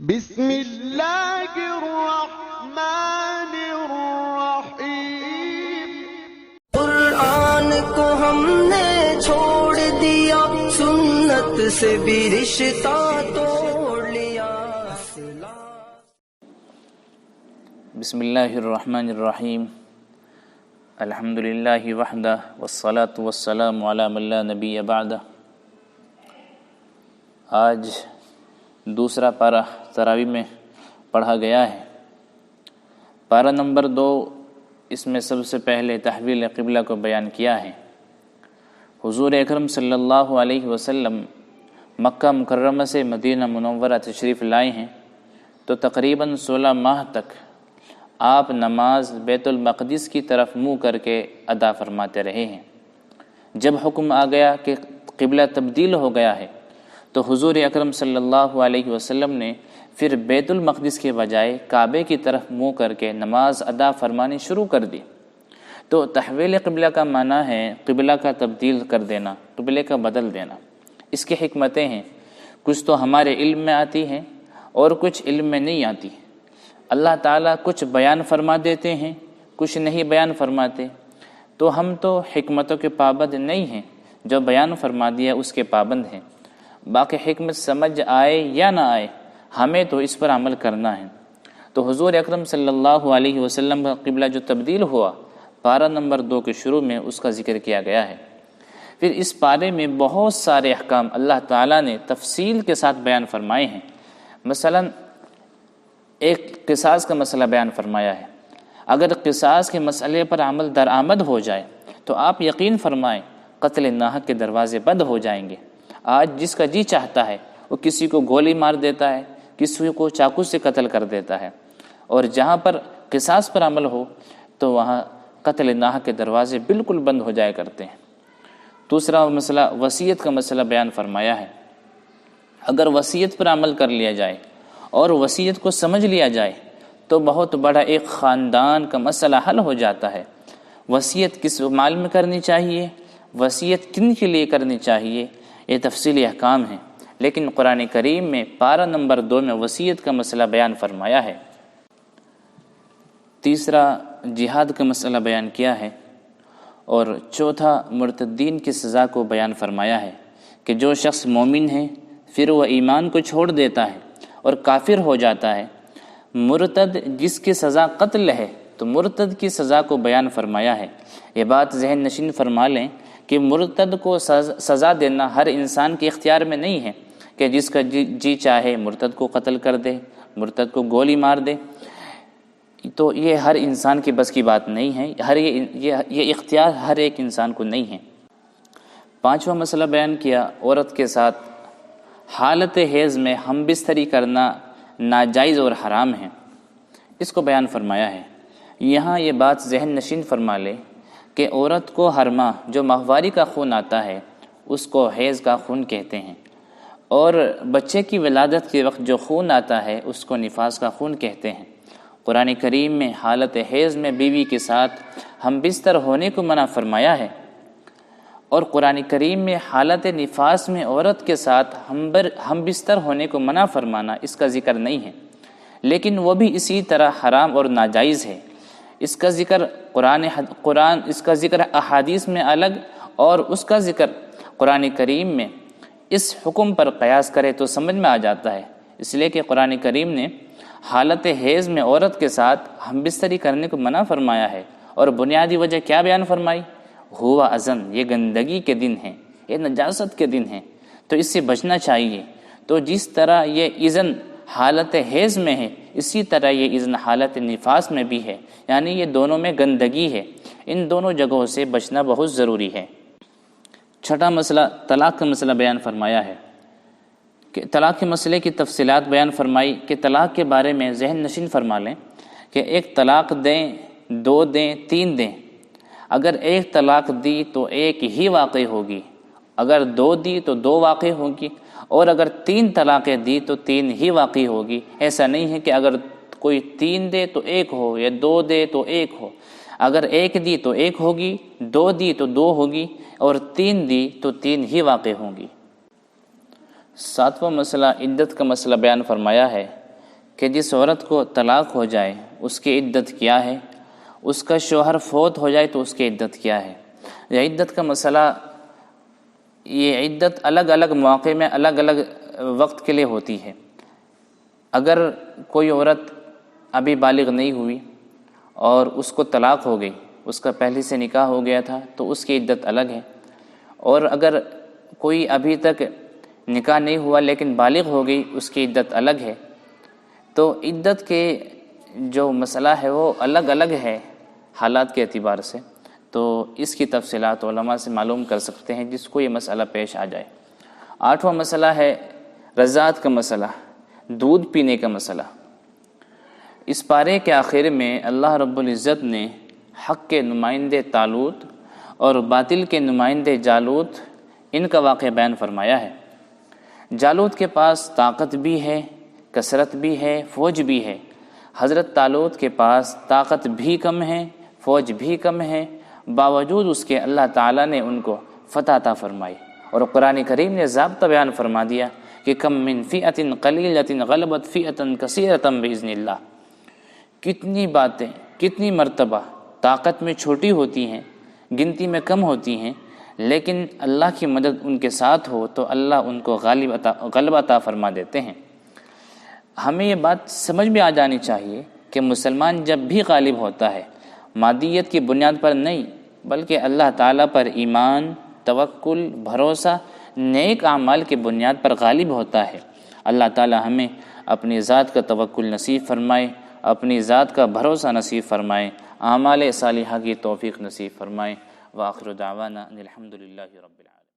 بسم اللہ الرحمن الرحیم۔ قرآن کو ہم نے چھوڑ دیا، سنت سے بھی رشتہ توڑ لیا۔ بسم اللہ الرحمن الرحیم۔ الحمد للہ وحدہ والصلاة والسلام علی من لا نبی بعدہ۔ آج دوسرا پارہ تراویح میں پڑھا گیا ہے۔ پارہ نمبر 2، اس میں سب سے پہلے تحویل قبلہ کو بیان کیا ہے۔ حضور اکرم صلی اللہ علیہ وسلم مکہ مکرمہ سے مدینہ منورہ تشریف لائے ہیں تو تقریباً 16 ماہ تک آپ نماز بیت المقدس کی طرف منہ کر کے ادا فرماتے رہے ہیں۔ جب حکم آ گیا کہ قبلہ تبدیل ہو گیا ہے تو حضور اکرم صلی اللہ علیہ وسلم نے پھر بیت المقدس کے بجائے کعبے کی طرف منہ کر کے نماز ادا فرمانی شروع کر دی۔ تو تحویل قبلہ کا معنی ہے قبلہ کا تبدیل کر دینا، قبلے کا بدل دینا۔ اس کی حکمتیں ہیں، کچھ تو ہمارے علم میں آتی ہیں اور کچھ علم میں نہیں آتی۔ اللہ تعالیٰ کچھ بیان فرما دیتے ہیں، کچھ نہیں بیان فرماتے، تو ہم تو حکمتوں کے پابند نہیں ہیں، جو بیان فرما دیا اس کے پابند ہیں۔ باقی حکمت سمجھ آئے یا نہ آئے، ہمیں تو اس پر عمل کرنا ہے۔ تو حضور اکرم صلی اللہ علیہ وسلم کا قبلہ جو تبدیل ہوا، پارہ نمبر 2 کے شروع میں اس کا ذکر کیا گیا ہے۔ پھر اس پارے میں بہت سارے احکام اللہ تعالیٰ نے تفصیل کے ساتھ بیان فرمائے ہیں۔ مثلا ایک قصاص کا مسئلہ بیان فرمایا ہے۔ اگر قصاص کے مسئلے پر عمل درآمد ہو جائے تو آپ یقین فرمائیں قتل ناحق کے دروازے بند ہو جائیں گے۔ آج جس کا جی چاہتا ہے وہ کسی کو گولی مار دیتا ہے، کسی کو چاقو سے قتل کر دیتا ہے، اور جہاں پر قصاص پر عمل ہو تو وہاں قتل ناحق کے دروازے بالکل بند ہو جایا کرتے ہیں۔ دوسرا مسئلہ وصیت کا مسئلہ بیان فرمایا ہے۔ اگر وصیت پر عمل کر لیا جائے اور وصیت کو سمجھ لیا جائے تو بہت بڑا ایک خاندان کا مسئلہ حل ہو جاتا ہے۔ وصیت کس مال میں کرنی چاہیے، وصیت کن کے لیے کرنی چاہیے، یہ تفصیلی احکام ہیں، لیکن قرآن کریم میں پارہ نمبر 2 میں وصیت کا مسئلہ بیان فرمایا ہے۔ تیسرا جہاد کا مسئلہ بیان کیا ہے، اور چوتھا مرتدین کی سزا کو بیان فرمایا ہے کہ جو شخص مومن ہے پھر وہ ایمان کو چھوڑ دیتا ہے اور کافر ہو جاتا ہے، مرتد جس کی سزا قتل ہے تو مرتد کی سزا کو بیان فرمایا ہے۔ یہ بات ذہن نشین فرما لیں کہ مرتد کو سزا دینا ہر انسان کے اختیار میں نہیں ہے کہ جس کا جی چاہے مرتد کو قتل کر دے، مرتد کو گولی مار دے، تو یہ ہر انسان کی بس کی بات نہیں ہے، یہ اختیار ہر ایک انسان کو نہیں ہے۔ پانچواں مسئلہ بیان کیا، عورت کے ساتھ حالت حیض میں ہم بستری کرنا ناجائز اور حرام ہے، اس کو بیان فرمایا ہے۔ یہاں یہ بات ذہن نشین فرما لے کہ عورت کو ہر ماہ جو ماہواری کا خون آتا ہے اس کو حیض کا خون کہتے ہیں، اور بچے کی ولادت کے وقت جو خون آتا ہے اس کو نفاس کا خون کہتے ہیں۔ قرآن کریم میں حالت حیض میں بیوی کے ساتھ ہم بستر ہونے کو منع فرمایا ہے، اور قرآن کریم میں حالت نفاس میں عورت کے ساتھ ہم بستر ہونے کو منع فرمانا اس کا ذکر نہیں ہے، لیکن وہ بھی اسی طرح حرام اور ناجائز ہے۔ اس کا ذکر اس کا ذکر احادیث میں الگ، اور اس کا ذکر قرآن کریم میں اس حکم پر قیاس کرے تو سمجھ میں آ جاتا ہے۔ اس لیے کہ قرآن کریم نے حالت حیض میں عورت کے ساتھ ہم بستری کرنے کو منع فرمایا ہے، اور بنیادی وجہ کیا بیان فرمائی؟ ہوا اذن، یہ گندگی کے دن ہیں، یہ نجاست کے دن ہیں، تو اس سے بچنا چاہیے۔ تو جس طرح یہ اذن حالت حیض میں ہے اسی طرح یہ اذن حالت نفاس میں بھی ہے، یعنی یہ دونوں میں گندگی ہے، ان دونوں جگہوں سے بچنا بہت ضروری ہے۔ چھٹا مسئلہ طلاق کا مسئلہ بیان فرمایا ہے کہ طلاق کے مسئلے کی تفصیلات بیان فرمائی کہ طلاق کے بارے میں ذہن نشین فرما لیں کہ ایک طلاق دیں، 2 دیں، 3 دیں۔ اگر ایک طلاق دی تو ایک ہی واقع ہوگی، اگر 2 دی تو 2 واقع ہوگی، اور اگر 3 طلاقیں دی تو 3 ہی واقع ہوگی۔ ایسا نہیں ہے کہ اگر کوئی 3 دے تو 1 ہو، یا 2 دے تو 1 ہو۔ اگر 1 دی تو 1 ہوگی، 2 دی تو 2 ہوگی، اور 3 دی تو 3 ہی واقع ہوں گی۔ 7واں مسئلہ عدت کا مسئلہ بیان فرمایا ہے کہ جس عورت کو طلاق ہو جائے اس کی عدت کیا ہے، اس کا شوہر فوت ہو جائے تو اس کی عدت کیا ہے۔ یہ عدت کا مسئلہ، یہ عدت الگ الگ مواقع میں الگ الگ وقت کے لیے ہوتی ہے۔ اگر کوئی عورت ابھی بالغ نہیں ہوئی اور اس کو طلاق ہو گئی، اس کا پہلے سے نکاح ہو گیا تھا تو اس کی عدت الگ ہے، اور اگر کوئی ابھی تک نکاح نہیں ہوا لیکن بالغ ہو گئی اس کی عدت الگ ہے۔ تو عدت کے جو مسئلہ ہے وہ الگ الگ ہے حالات کے اعتبار سے، تو اس کی تفصیلات علماء سے معلوم کر سکتے ہیں جس کو یہ مسئلہ پیش آ جائے۔ 8واں مسئلہ ہے رضاعت کا مسئلہ، دودھ پینے کا مسئلہ۔ اس پارے کے آخر میں اللہ رب العزت نے حق کے نمائندے طالوت اور باطل کے نمائندے جالوت، ان کا واقعہ بیان فرمایا ہے۔ جالوت کے پاس طاقت بھی ہے، کثرت بھی ہے، فوج بھی ہے۔ حضرت طالوت کے پاس طاقت بھی کم ہے، فوج بھی کم ہے، باوجود اس کے اللہ تعالیٰ نے ان کو فتح عطا فرمائی، اور قرآن کریم نے ضابطہ بیان فرما دیا کہ کم من فئۃ قلیلۃ غلبت فئۃ کثیرۃ باذن اللہ۔ کتنی باتیں، کتنی مرتبہ طاقت میں چھوٹی ہوتی ہیں، گنتی میں کم ہوتی ہیں، لیکن اللہ کی مدد ان کے ساتھ ہو تو اللہ ان کو غلبہ عطا فرما دیتے ہیں۔ ہمیں یہ بات سمجھ میں آ جانی چاہیے کہ مسلمان جب بھی غالب ہوتا ہے مادیت کی بنیاد پر نہیں بلکہ اللہ تعالیٰ پر ایمان، توکل، بھروسہ، نیک اعمال کی بنیاد پر غالب ہوتا ہے۔ اللہ تعالیٰ ہمیں اپنی ذات کا توکل نصیب فرمائے، اپنی ذات کا بھروسہ نصیب فرمائے، اعمال صالحہ کی توفیق نصیب فرمائے۔ وآخر دعوانا ان الحمد للہ رب العالمین۔